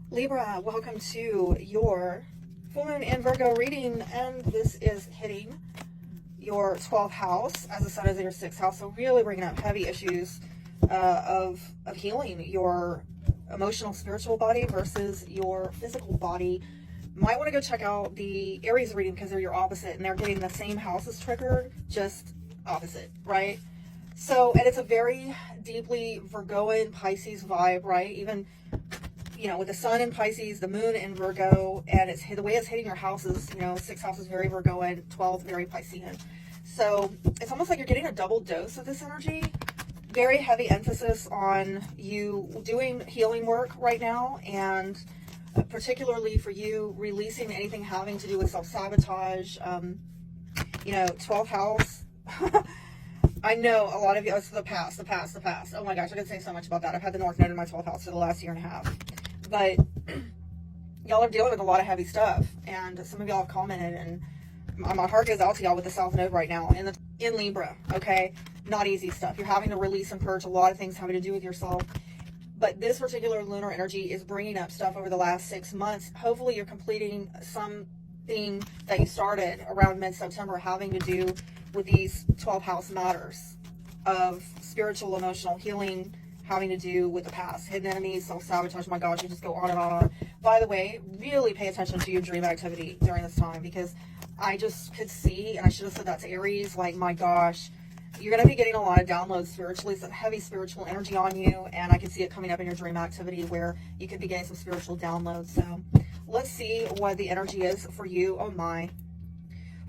Libra, welcome to your full moon in Virgo reading, and this is hitting your 12th house as the sun is in your 6th house. So really bringing up heavy issues of healing your emotional, spiritual body versus your physical body. Might want to go check out the Aries reading because they're your opposite and they're getting the same houses triggered, just opposite, right? So, and it's a very deeply Virgoan Pisces vibe, right? Even with the sun in Pisces, the moon in Virgo, and it's the way it's hitting your houses, 6th house is very Virgoan, 12th very Piscean. So it's almost like you're getting a double dose of this energy. Very heavy emphasis on you doing healing work right now, and particularly for you releasing anything having to do with self-sabotage. 12th house. I know a lot of you, it's the past. Oh my gosh, I could say so much about that. I've had the North Node in my 12th house for the last year and a half. But y'all are dealing with a lot of heavy stuff, and some of y'all have commented, and my heart goes out to y'all with the South Node right now in Libra. Okay, not easy stuff. You're having to release and purge a lot of things having to do with yourself. But this particular lunar energy is bringing up stuff over the last 6 months. Hopefully, you're completing something that you started around mid-September having to do with these 12th house matters of spiritual, emotional healing, having to do with the past, hidden enemies, self-sabotage. My gosh, you just go on and on. By the way, really pay attention to your dream activity during this time, because I just could see, and I should have said that to Aries, like, my gosh, you're going to be getting a lot of downloads spiritually, some heavy spiritual energy on you, and I can see it coming up in your dream activity where you could be getting some spiritual downloads. So let's see what the energy is for you. Oh my.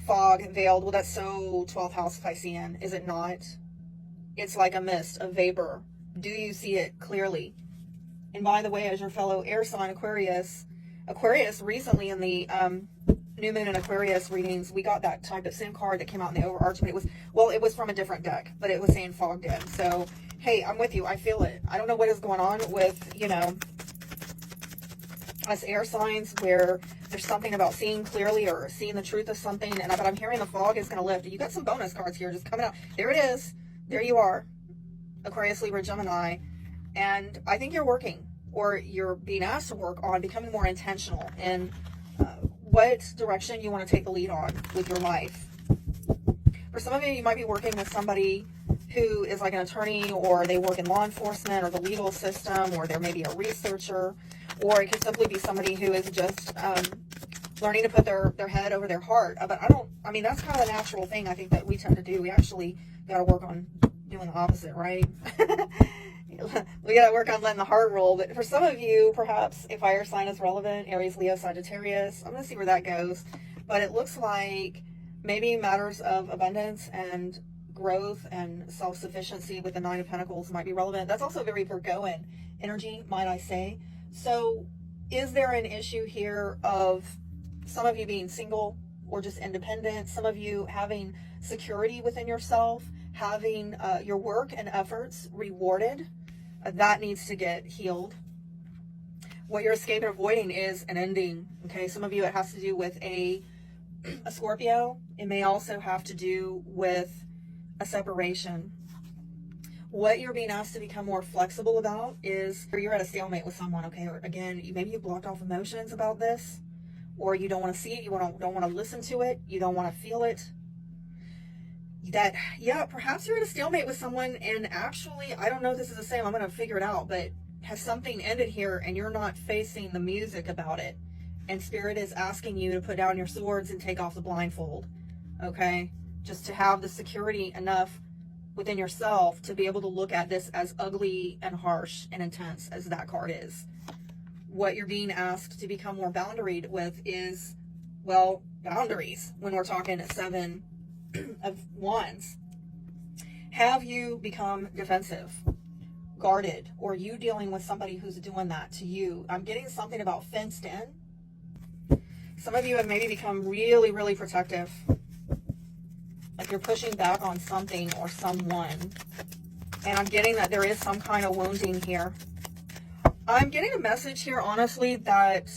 Fog, veiled. Well, that's so 12th house Piscean, is it not? It's like a mist, a vapor. Do you see it clearly? And by the way, as your fellow air sign Aquarius recently in the new moon in Aquarius readings, we got that type of same card that came out in the overarching. It was from a different deck, but it was saying fogged in. So, hey, I'm with you. I feel it. I don't know what is going on with, us air signs where there's something about seeing clearly or seeing the truth of something. But I'm hearing the fog is going to lift. You got some bonus cards here just coming out. There it is. There you are. Aquarius, Libra, Gemini. And I think you're working, or you're being asked to work on becoming more intentional in what direction you want to take the lead on with your life. For some of you, you might be working with somebody who is like an attorney, or they work in law enforcement or the legal system, or they're maybe a researcher, or it could simply be somebody who is just learning to put their head over their heart. But that's kind of a natural thing I think that we tend to do. We actually got to work on doing the opposite, right? We got to work on letting the heart roll. But for some of you, perhaps a fire sign is relevant, Aries, Leo, Sagittarius. I'm going to see where that goes. But it looks like maybe matters of abundance and growth and self-sufficiency with the Nine of Pentacles might be relevant. That's also very Virgoan energy, might I say. So is there an issue here of some of you being single or just independent, some of you having security within yourself, having your work and efforts rewarded? That needs to get healed. What you're escaping and avoiding is an ending. Okay, some of you, it has to do with a Scorpio. It may also have to do with a separation. What you're being asked to become more flexible about is you're at a stalemate with someone, okay? Or again, maybe you blocked off emotions about this, or you don't want to see it, you don't want to listen to it, you don't want to feel it. Perhaps you're at a stalemate with someone, and actually, I don't know if this is the same, I'm going to figure it out, but has something ended here and you're not facing the music about it, and Spirit is asking you to put down your swords and take off the blindfold, okay? Just to have the security enough within yourself to be able to look at this as ugly and harsh and intense as that card is. What you're being asked to become more boundaried with is, well, boundaries. When we're talking 7 of Wands, have you become defensive, guarded, or you dealing with somebody who's doing that to you? I'm getting something about fenced in. Some of you have maybe become really, really protective. Like you're pushing back on something or someone. And I'm getting that there is some kind of wounding here. I'm getting a message here, honestly, that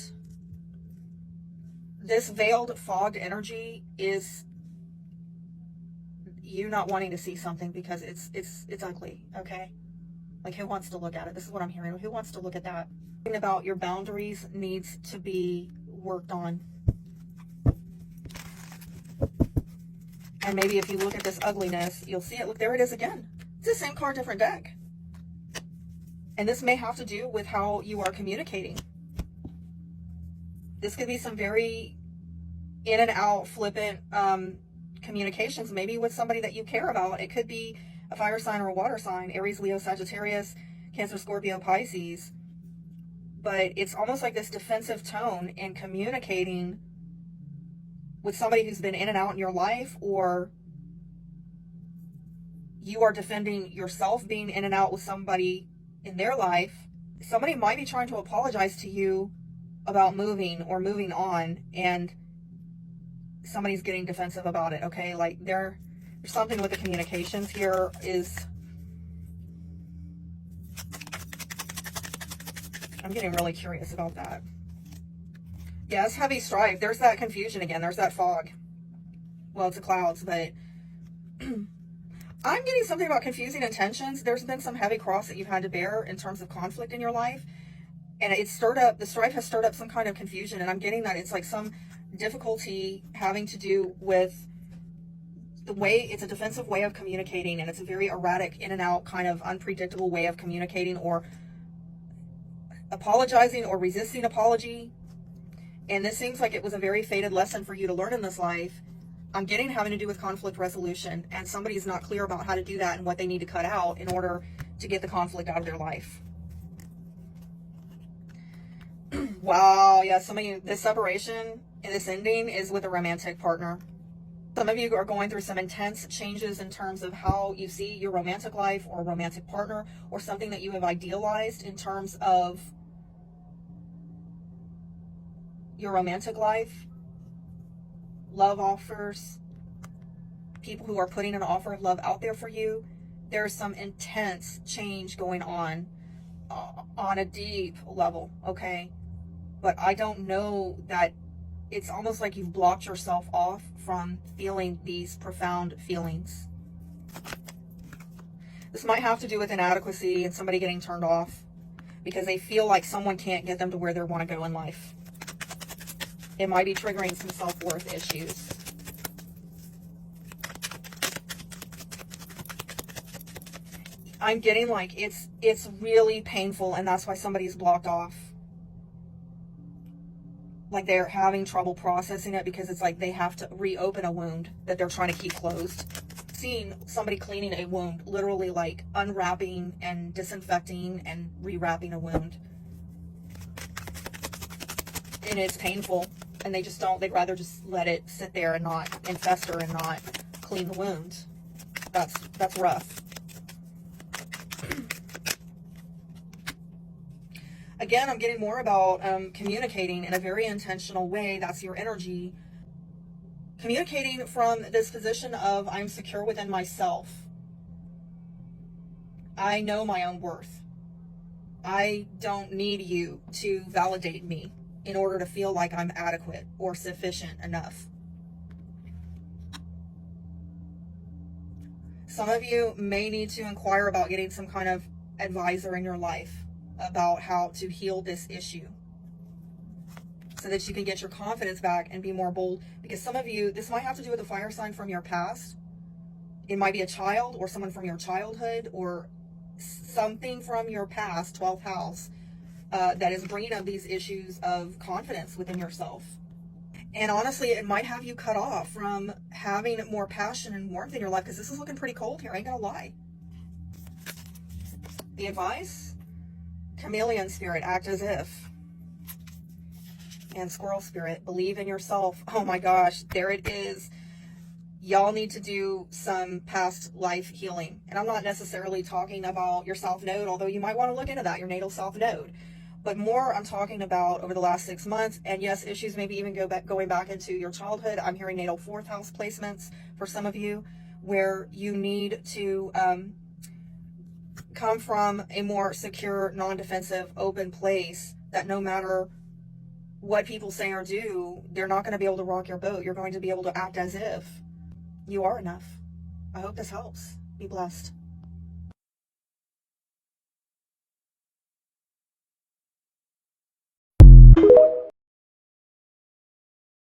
this veiled, fogged energy is you not wanting to see something because it's ugly, okay? Like, who wants to look at it? This is what I'm hearing. Who wants to look at that? Something about your boundaries needs to be worked on. And maybe if you look at this ugliness, you'll see it. Look, there it is again. It's the same card, different deck. And this may have to do with how you are communicating. This could be some very in and out, flippant communications, maybe with somebody that you care about. It could be a fire sign or a water sign, Aries, Leo, Sagittarius, Cancer, Scorpio, Pisces. But it's almost like this defensive tone in communicating with somebody who's been in and out in your life, or you are defending yourself being in and out with somebody in their life. Somebody might be trying to apologize to you about moving or moving on, and somebody's getting defensive about it, okay? Like, there's something with the communications here is... I'm getting really curious about that. Yes, heavy strife. There's that confusion again. There's that fog. Well, it's the clouds, but I'm getting something about confusing intentions. There's been some heavy cross that you've had to bear in terms of conflict in your life. And it's stirred up, the strife has stirred up some kind of confusion. And I'm getting that it's like some difficulty having to do with the way, it's a defensive way of communicating. And it's a very erratic, in and out, kind of unpredictable way of communicating, or apologizing or resisting apology. And this seems like it was a very fated lesson for you to learn in this life. I'm getting having to do with conflict resolution, and somebody's not clear about how to do that and what they need to cut out in order to get the conflict out of their life. Wow, yeah, some of you, this separation and this ending is with a romantic partner. Some of you are going through some intense changes in terms of how you see your romantic life or romantic partner, or something that you have idealized in terms of your romantic life. Love offers, people who are putting an offer of love out there for you. There's some intense change going on a deep level, okay? But I don't know that, it's almost like you've blocked yourself off from feeling these profound feelings. This might have to do with inadequacy and somebody getting turned off because they feel like someone can't get them to where they want to go in life. It might be triggering some self-worth issues. I'm getting like it's really painful, and that's why somebody's blocked off. Like they're having trouble processing it because it's like they have to reopen a wound that they're trying to keep closed. Seeing somebody cleaning a wound, literally like unwrapping and disinfecting and rewrapping a wound. And it's painful. And they just don't, they'd rather just let it sit there and not fester and not clean the wound. That's rough. Again, I'm getting more about communicating in a very intentional way. That's your energy. Communicating from this position of I'm secure within myself. I know my own worth. I don't need you to validate me in order to feel like I'm adequate or sufficient enough. Some of you may need to inquire about getting some kind of advisor in your life about how to heal this issue so that you can get your confidence back and be more bold. Because some of you, this might have to do with a fire sign from your past. It might be a child or someone from your childhood or something from your past, 12th house, that is bringing up these issues of confidence within yourself. And honestly, it might have you cut off from having more passion and warmth in your life, because this is looking pretty cold here, I ain't gonna lie. The advice? Chameleon spirit, act as if. And squirrel spirit, believe in yourself. Oh my gosh, there it is. Y'all need to do some past life healing. And I'm not necessarily talking about your south node, although you might want to look into that, your natal south node. But more I'm talking about over the last 6 months. And yes, issues maybe even going back into your childhood. I'm hearing natal 4th house placements for some of you, where you need to come from a more secure, non-defensive, open place that no matter what people say or do, they're not going to be able to rock your boat. You're going to be able to act as if you are enough. I hope this helps. Be blessed.